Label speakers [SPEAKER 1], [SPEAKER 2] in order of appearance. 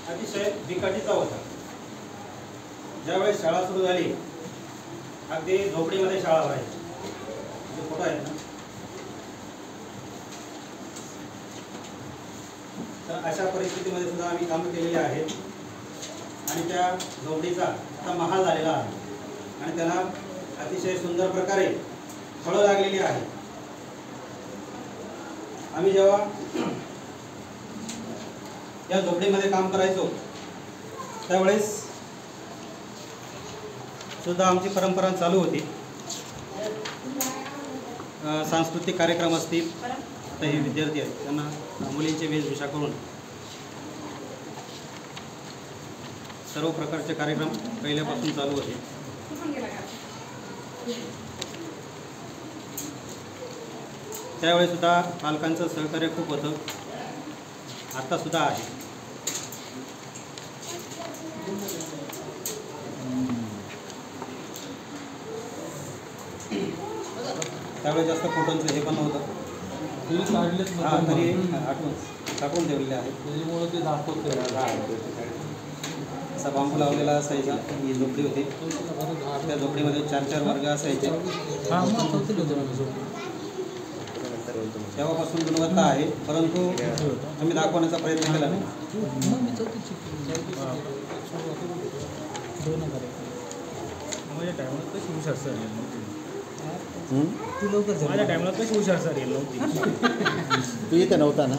[SPEAKER 1] अतिशय बिकटीचा होता. ज्यावेळेस शाळा सुरू झाली अगदी झोपडीमध्ये शाळा भरायची. फोटो आहेत ना. तर अशा परिस्थितीमध्ये सुद्धा आम्ही कामं केलेली आहेत आणि त्या झोपडीचा आता महाल झालेला आहे आणि त्याला अतिशय सुंदर प्रकारे फळं लागलेली आहेत. आम्ही जेव्हा या झोपडीमध्ये काम करायचो त्यावेळेस सुद्धा आमची परंपरा चालू होती. सांस्कृतिक कार्यक्रम असतील तर हे विद्यार्थी आहेत त्यांना मुलींचे वेशभूषा करून सर्व प्रकारचे कार्यक्रम पहिल्यापासून चालू होते. त्यावेळेस सुद्धा पालकांचं सहकार्य खूप होतं, आता सुद्धा आहे. त्यावेळेस जास्त फोटोंचं हे पण नव्हतं. हां, तरी आठवण टाकून ठेवलेले आहेत.
[SPEAKER 2] त्याच्यामुळे ते दाखवते.
[SPEAKER 1] असा बांबू लावलेला असायचा. ही झोपडी होती. त्या झोपडीमध्ये 4-4 वर्ग असायचे. तेव्हापासून गुणवत्ता आहे, परंतु आम्ही दाखवण्याचा प्रयत्न केला नाही.
[SPEAKER 2] माझ्या टायमाला कशी हुशार सर येईल नव्हती. माझ्या टायमाला कशी हुशार सर येईल नव्हती.
[SPEAKER 3] तू इथे नव्हता ना.